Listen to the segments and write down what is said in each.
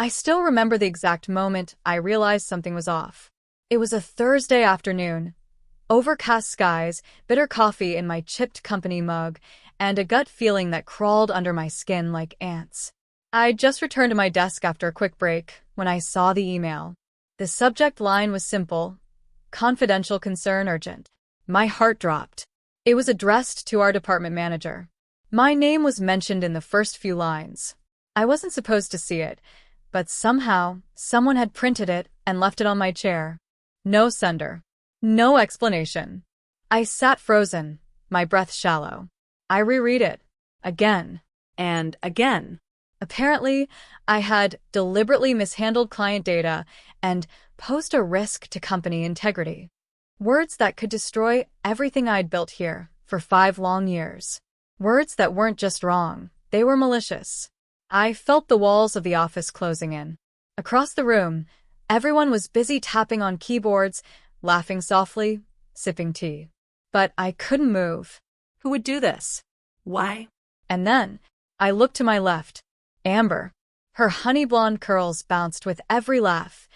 I still remember the exact moment I realized something was off. It was a Thursday afternoon. Overcast skies, bitter coffee in my chipped company mug, and a gut feeling that crawled under my skin like ants. I'd just returned to my desk after a quick break when I saw the email. The subject line was simple: confidential concern urgent. My heart dropped. It was addressed to our department manager. My name was mentioned in the first few lines. I wasn't supposed to see it, but somehow, someone had printed it and left it on my chair. No sender. No explanation. I sat frozen, my breath shallow. I reread it. Again. And again. Apparently, I had deliberately mishandled client data and posed a risk to company integrity. Words that could destroy everything I'd built here for 5 long years. Words that weren't just wrong, they were malicious. I felt the walls of the office closing in. Across the room, everyone was busy tapping on keyboards, laughing softly, sipping tea. But I couldn't move. Who would do this? Why? And then, I looked to my left. Amber. Her honey blonde curls bounced with every laugh,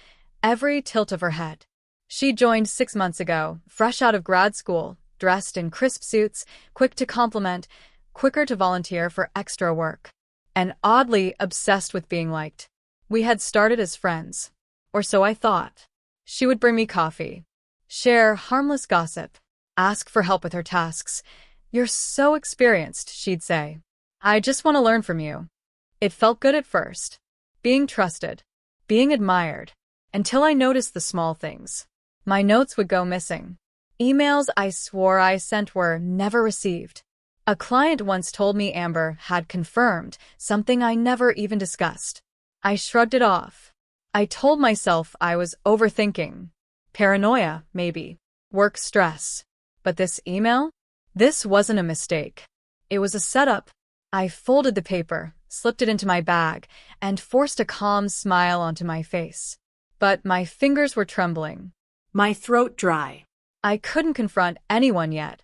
every tilt of her head. She joined 6 months ago, fresh out of grad school, dressed in crisp suits, quick to compliment, quicker to volunteer for extra work, and oddly obsessed with being liked. We had started as friends, or so I thought. She would bring me coffee, share harmless gossip, ask for help with her tasks. "You're so experienced," she'd say. "I just want to learn from you." It felt good at first, being trusted, being admired, until I noticed the small things. My notes would go missing. Emails I swore I sent were never received. A client once told me Amber had confirmed something I never even discussed. I shrugged it off. I told myself I was overthinking. Paranoia, maybe. Work stress. But this email? This wasn't a mistake. It was a setup. I folded the paper, slipped it into my bag, and forced a calm smile onto my face. But my fingers were trembling. My throat dry. I couldn't confront anyone yet.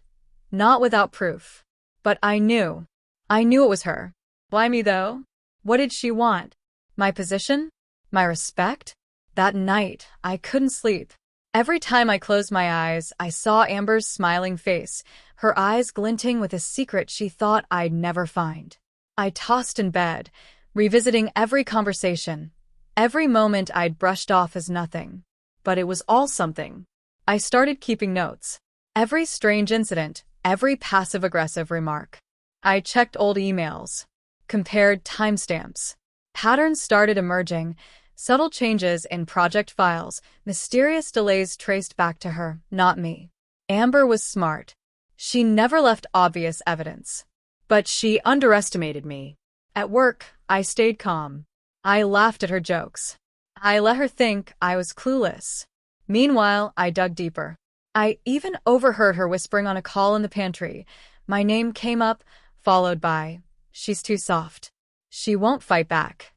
Not without proof. But I knew. I knew it was her. Why me, though? What did she want? My position? My respect? That night, I couldn't sleep. Every time I closed my eyes, I saw Amber's smiling face, her eyes glinting with a secret she thought I'd never find. I tossed in bed, revisiting every conversation, every moment I'd brushed off as nothing. But it was all something. I started keeping notes. Every strange incident, every passive-aggressive remark. I checked old emails, compared timestamps. Patterns started emerging, subtle changes in project files, mysterious delays traced back to her, not me. Amber was smart. She never left obvious evidence. But she underestimated me. At work, I stayed calm. I laughed at her jokes. I let her think I was clueless. Meanwhile, I dug deeper. I even overheard her whispering on a call in the pantry. My name came up, followed by, "She's too soft. She won't fight back."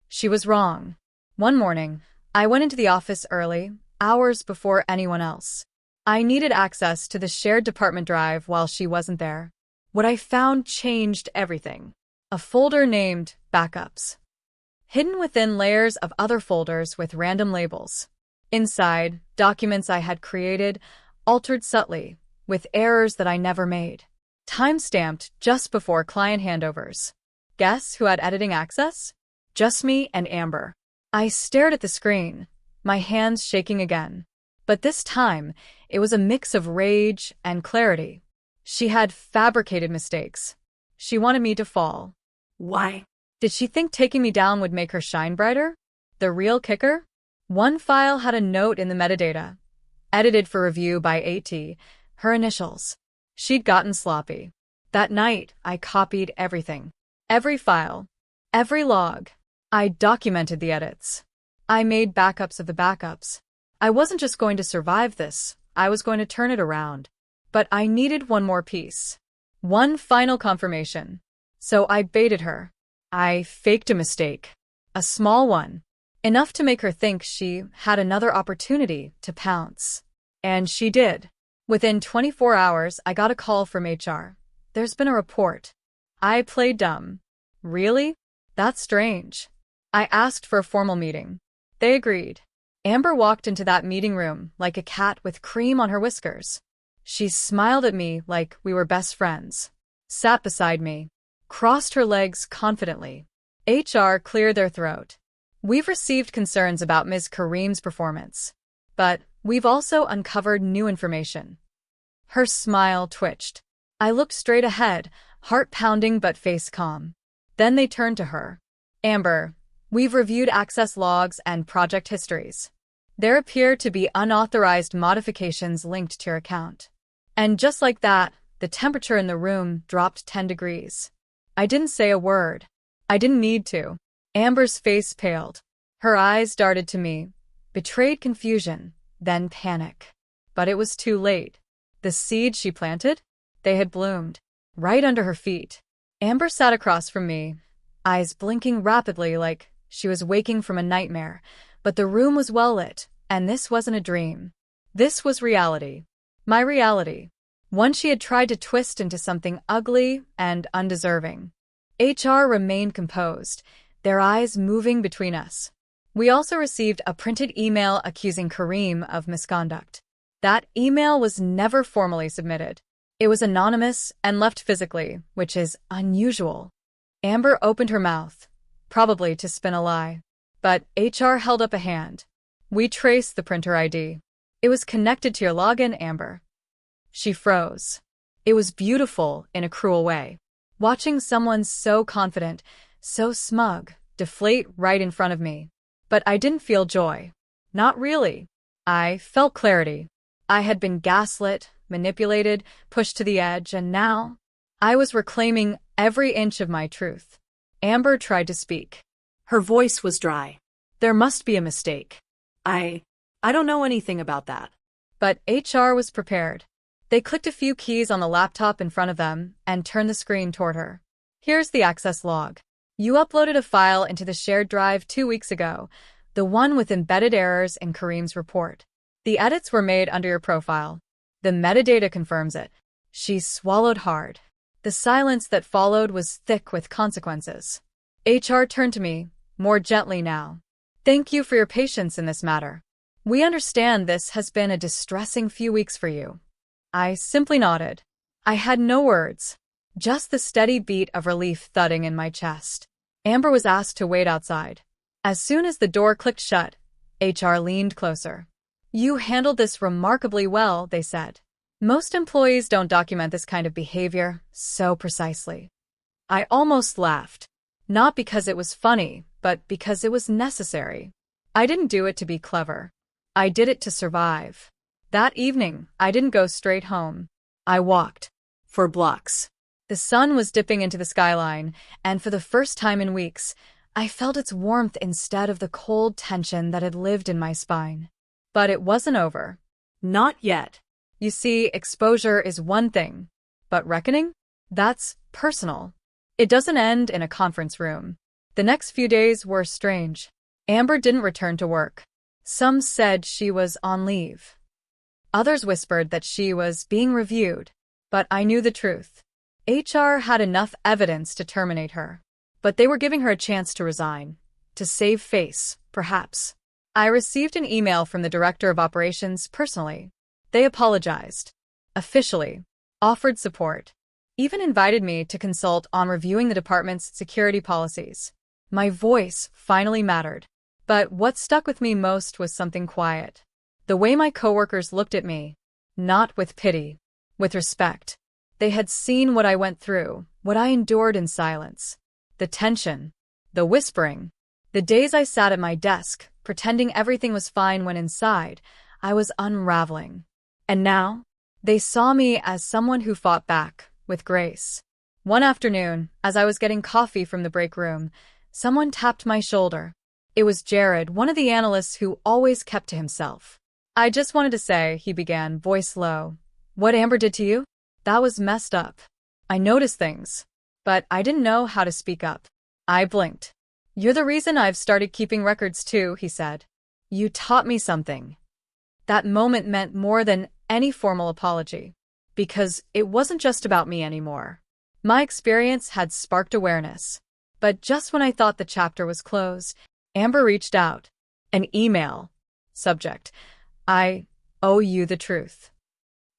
She was wrong. One morning, I went into the office early, hours before anyone else. I needed access to the shared department drive while she wasn't there. What I found changed everything. A folder named Backups, hidden within layers of other folders with random labels. Inside, documents I had created, altered subtly, with errors that I never made. Time-stamped just before client handovers. Guess who had editing access? Just me and Amber. I stared at the screen, my hands shaking again. But this time, it was a mix of rage and clarity. She had fabricated mistakes. She wanted me to fall. Why? Did she think taking me down would make her shine brighter? The real kicker? One file had a note in the metadata, edited for review by AT, her initials. She'd gotten sloppy. That night, I copied everything. Every file. Every log. I documented the edits. I made backups of the backups. I wasn't just going to survive this, I was going to turn it around. But I needed one more piece. One final confirmation. So I baited her. I faked a mistake. A small one. Enough to make her think she had another opportunity to pounce. And she did. Within 24 hours, I got a call from HR. "There's been a report." I played dumb. "Really? That's strange." I asked for a formal meeting. They agreed. Amber walked into that meeting room like a cat with cream on her whiskers. She smiled at me like we were best friends, sat beside me, crossed her legs confidently. HR cleared their throat. We've received concerns about Ms. Kareem's performance, but we've also uncovered new information. Her smile twitched. I looked straight ahead, heart pounding but face calm. Then they turned to her. Amber, we've reviewed access logs and project histories. There appear to be unauthorized modifications linked to your account. And just like that, the temperature in the room dropped 10 degrees. I didn't say a word. I didn't need to. Amber's face paled. Her eyes darted to me, betrayed confusion, then panic. But it was too late. The seeds she planted? They had bloomed, right under her feet. Amber sat across from me, eyes blinking rapidly like she was waking from a nightmare, but the room was well lit, and this wasn't a dream. This was reality. My reality. One she had tried to twist into something ugly and undeserving. HR remained composed, their eyes moving between us. We also received a printed email accusing Kareem of misconduct. That email was never formally submitted. It was anonymous and left physically, which is unusual. Amber opened her mouth, probably to spin a lie. But HR held up a hand. We traced the printer ID. It was connected to your login, Amber. She froze. It was beautiful in a cruel way. Watching someone so confident, so smug, deflate right in front of me. But I didn't feel joy. Not really. I felt clarity. I had been gaslit, manipulated, pushed to the edge, and now I was reclaiming every inch of my truth. Amber tried to speak. Her voice was dry. There must be a mistake. I don't know anything about that. But HR was prepared. They clicked a few keys on the laptop in front of them and turned the screen toward her. Here's the access log. You uploaded a file into the shared drive 2 weeks ago, the one with embedded errors in Kareem's report. The edits were made under your profile. The metadata confirms it. She swallowed hard. The silence that followed was thick with consequences. HR turned to me, more gently now. Thank you for your patience in this matter. We understand this has been a distressing few weeks for you. I simply nodded. I had no words, just the steady beat of relief thudding in my chest. Amber was asked to wait outside. As soon as the door clicked shut, HR leaned closer. You handled this remarkably well, they said. Most employees don't document this kind of behavior so precisely. I almost laughed. Not because it was funny, but because it was necessary. I didn't do it to be clever. I did it to survive. That evening, I didn't go straight home. I walked. For blocks. The sun was dipping into the skyline, and for the first time in weeks, I felt its warmth instead of the cold tension that had lived in my spine. But it wasn't over. Not yet. You see, exposure is one thing, but reckoning? That's personal. It doesn't end in a conference room. The next few days were strange. Amber didn't return to work. Some said she was on leave. Others whispered that she was being reviewed. But I knew the truth. HR had enough evidence to terminate her. But they were giving her a chance to resign. To save face, perhaps. I received an email from the director of operations personally. They apologized. Officially. Offered support. Even invited me to consult on reviewing the department's security policies. My voice finally mattered. But what stuck with me most was something quiet. The way my coworkers looked at me. Not with pity. With respect. They had seen what I went through, what I endured in silence. The tension. The whispering. The days I sat at my desk, pretending everything was fine when inside, I was unraveling. And now, they saw me as someone who fought back, with grace. One afternoon, as I was getting coffee from the break room, someone tapped my shoulder. It was Jared, one of the analysts who always kept to himself. I just wanted to say, he began, voice low. What Amber did to you? That was messed up. I noticed things. But I didn't know how to speak up. I blinked. You're the reason I've started keeping records too, he said. You taught me something. That moment meant more than any formal apology. Because it wasn't just about me anymore. My experience had sparked awareness. But just when I thought the chapter was closed, Amber reached out. An email. Subject: I owe you the truth.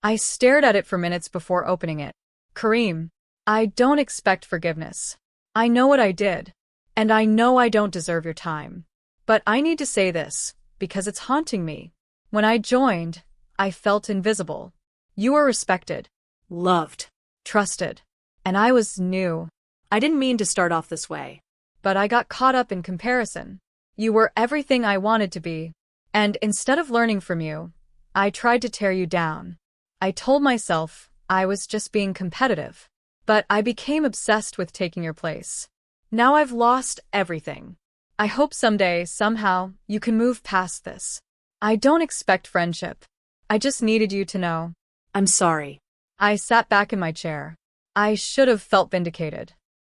I stared at it for minutes before opening it. Kareem, I don't expect forgiveness. I know what I did, and I know I don't deserve your time. But I need to say this, because it's haunting me. When I joined, I felt invisible. You were respected, Loved. trusted, and I was new. I didn't mean to start off this way. But I got caught up in comparison. You were everything I wanted to be, and instead of learning from you, I tried to tear you down. I told myself I was just being competitive, but I became obsessed with taking your place. Now I've lost everything. I hope someday, somehow, you can move past this. I don't expect friendship. I just needed you to know. I'm sorry. I sat back in my chair. I should have felt vindicated.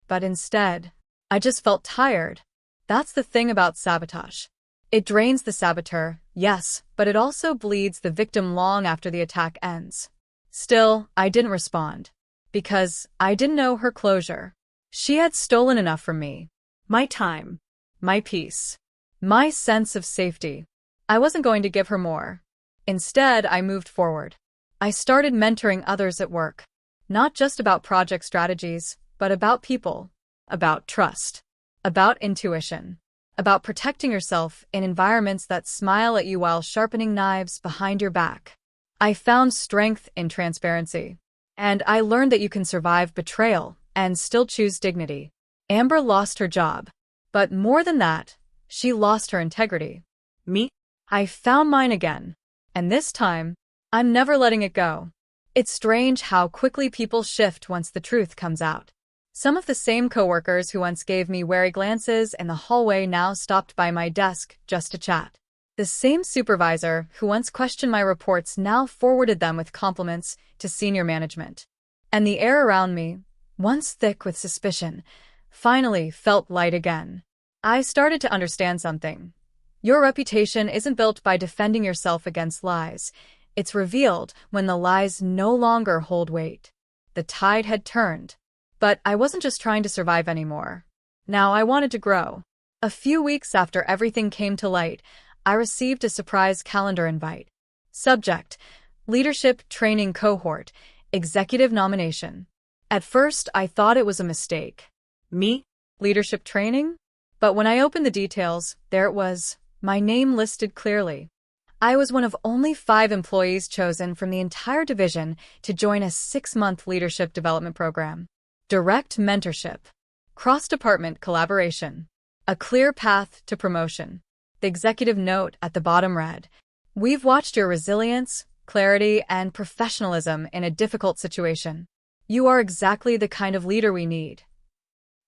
But instead, I just felt tired. That's the thing about sabotage. It drains the saboteur, yes, but it also bleeds the victim long after the attack ends. Still, I didn't respond. Because I didn't know her closure. She had stolen enough from me. My time. My peace. My sense of safety. I wasn't going to give her more. Instead, I moved forward. I started mentoring others at work. Not just about project strategies, but about people. About trust. About intuition. About protecting yourself in environments that smile at you while sharpening knives behind your back. I found strength in transparency. And I learned that you can survive betrayal and still choose dignity. Amber lost her job. But more than that, she lost her integrity. Me? I found mine again. And this time, I'm never letting it go. It's strange how quickly people shift once the truth comes out. Some of the same coworkers who once gave me wary glances in the hallway now stopped by my desk just to chat. The same supervisor who once questioned my reports now forwarded them with compliments to senior management. And the air around me, once thick with suspicion, finally felt light again. I started to understand something. Your reputation isn't built by defending yourself against lies. It's revealed when the lies no longer hold weight. The tide had turned. But I wasn't just trying to survive anymore. Now I wanted to grow. A few weeks after everything came to light, I received a surprise calendar invite. Subject: Leadership Training Cohort, Executive Nomination. At first, I thought it was a mistake. Me? Leadership training? But when I opened the details, there it was, my name listed clearly. I was one of only 5 employees chosen from the entire division to join a 6-month leadership development program. Direct mentorship. Cross-department collaboration. A clear path to promotion. The executive note at the bottom read, "We've watched your resilience, clarity, and professionalism in a difficult situation. You are exactly the kind of leader we need."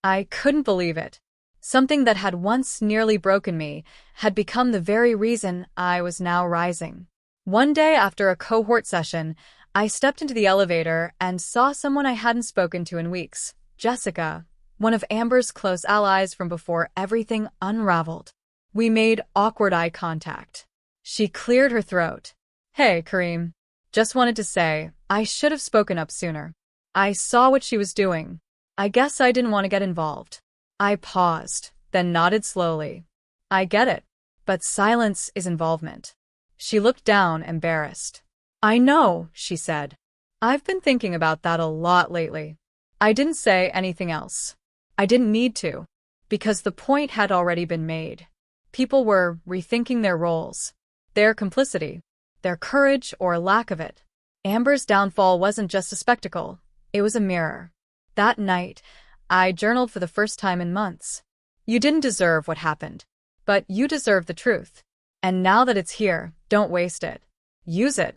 I couldn't believe it. Something that had once nearly broken me had become the very reason I was now rising. One day after a cohort session, I stepped into the elevator and saw someone I hadn't spoken to in weeks, Jessica, one of Amber's close allies from before everything unraveled. We made awkward eye contact. She cleared her throat. "Hey, Kareem. Just wanted to say, I should have spoken up sooner. I saw what she was doing. I guess I didn't want to get involved." I paused, then nodded slowly. "I get it. But silence is involvement." She looked down, embarrassed. "I know," she said. "I've been thinking about that a lot lately." I didn't say anything else. I didn't need to, because the point had already been made. People were rethinking their roles, their complicity, their courage or lack of it. Amber's downfall wasn't just a spectacle, it was a mirror. That night, I journaled for the first time in months. You didn't deserve what happened, but you deserve the truth. And now that it's here, don't waste it. Use it.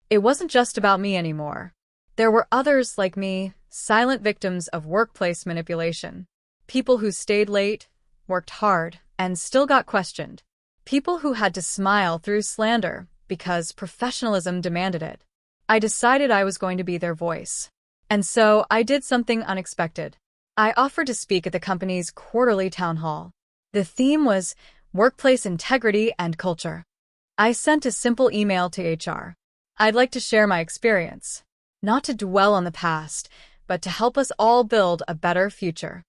It wasn't just about me anymore. There were others like me, silent victims of workplace manipulation. People who stayed late, worked hard, and still got questioned. People who had to smile through slander because professionalism demanded it. I decided I was going to be their voice. And so I did something unexpected. I offered to speak at the company's quarterly town hall. The theme was workplace integrity and culture. I sent a simple email to HR. I'd like to share my experience, not to dwell on the past, but to help us all build a better future.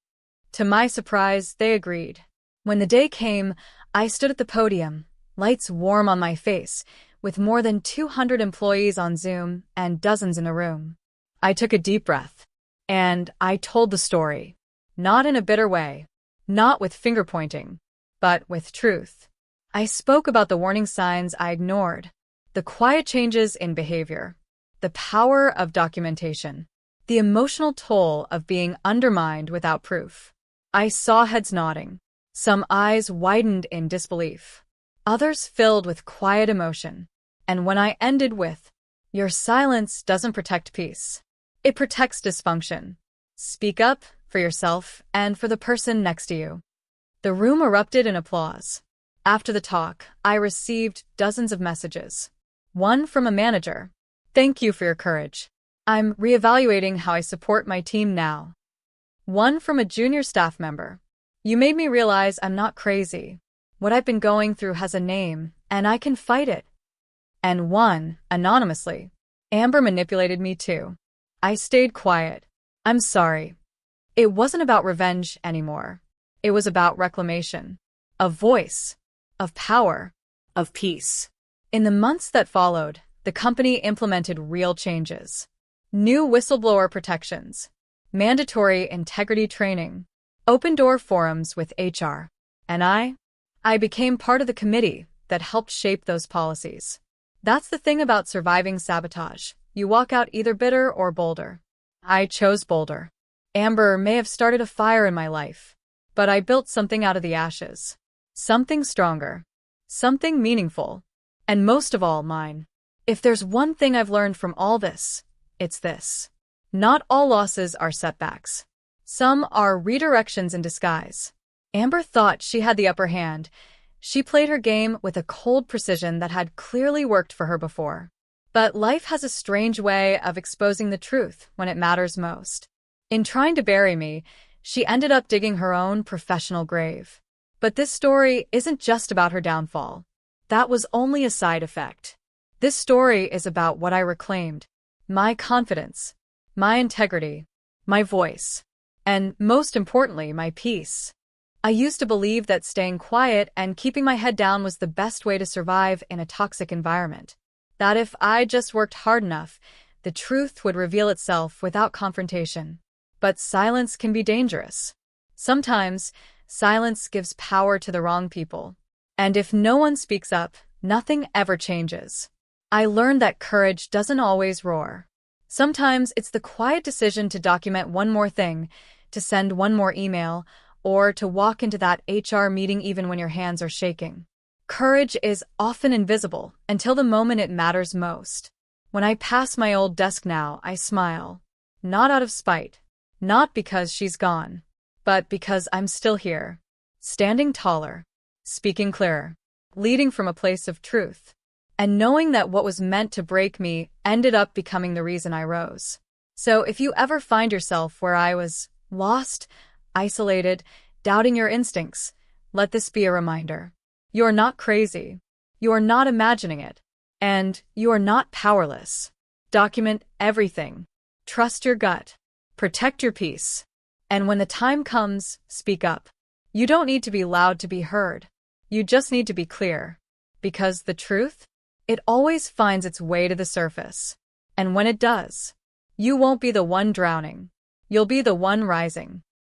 To my surprise, they agreed. When the day came, I stood at the podium, lights warm on my face, with more than 200 employees on Zoom and dozens in a room. I took a deep breath, and I told the story. Not in a bitter way, not with finger-pointing, but with truth. I spoke about the warning signs I ignored, the quiet changes in behavior, the power of documentation, the emotional toll of being undermined without proof. I saw heads nodding, some eyes widened in disbelief, others filled with quiet emotion. And when I ended with, "Your silence doesn't protect peace. It protects dysfunction. Speak up for yourself and for the person next to you." The room erupted in applause. After the talk, I received dozens of messages. One from a manager. "Thank you for your courage. I'm reevaluating how I support my team now." One from a junior staff member. "You made me realize I'm not crazy. What I've been going through has a name, and I can fight it." And one, anonymously. "Amber manipulated me too. I stayed quiet. I'm sorry." It wasn't about revenge anymore. It was about reclamation. Of voice. Of power. Of peace. In the months that followed, the company implemented real changes. New whistleblower protections. Mandatory integrity training. Open-door forums with HR. And I became part of the committee that helped shape those policies. That's the thing about surviving sabotage. You walk out either bitter or bolder. I chose bolder. Amber may have started a fire in my life, but I built something out of the ashes. Something stronger. Something meaningful. And most of all, mine. If there's one thing I've learned from all this, it's this. Not all losses are setbacks. Some are redirections in disguise. Amber thought she had the upper hand. She played her game with a cold precision that had clearly worked for her before. But life has a strange way of exposing the truth when it matters most. In trying to bury me, she ended up digging her own professional grave. But this story isn't just about her downfall. That was only a side effect. This story is about what I reclaimed. My confidence, my integrity, my voice, and most importantly, my peace. I used to believe that staying quiet and keeping my head down was the best way to survive in a toxic environment. That if I just worked hard enough, the truth would reveal itself without confrontation. But silence can be dangerous. Sometimes, silence gives power to the wrong people. And if no one speaks up, nothing ever changes. I learned that courage doesn't always roar. Sometimes it's the quiet decision to document one more thing, to send one more email, or to walk into that HR meeting even when your hands are shaking. Courage is often invisible until the moment it matters most. When I pass my old desk now, I smile. Not out of spite. Not because she's gone. But because I'm still here. Standing taller. Speaking clearer. Leading from a place of truth. And knowing that what was meant to break me ended up becoming the reason I rose. So if you ever find yourself where I was, lost, isolated, doubting your instincts, let this be a reminder. You're not crazy. You're not imagining it. And you're not powerless. Document everything. Trust your gut. Protect your peace. And when the time comes, speak up. You don't need to be loud to be heard. You just need to be clear. Because the truth? It always finds its way to the surface. And when it does, you won't be the one drowning. You'll be the one rising.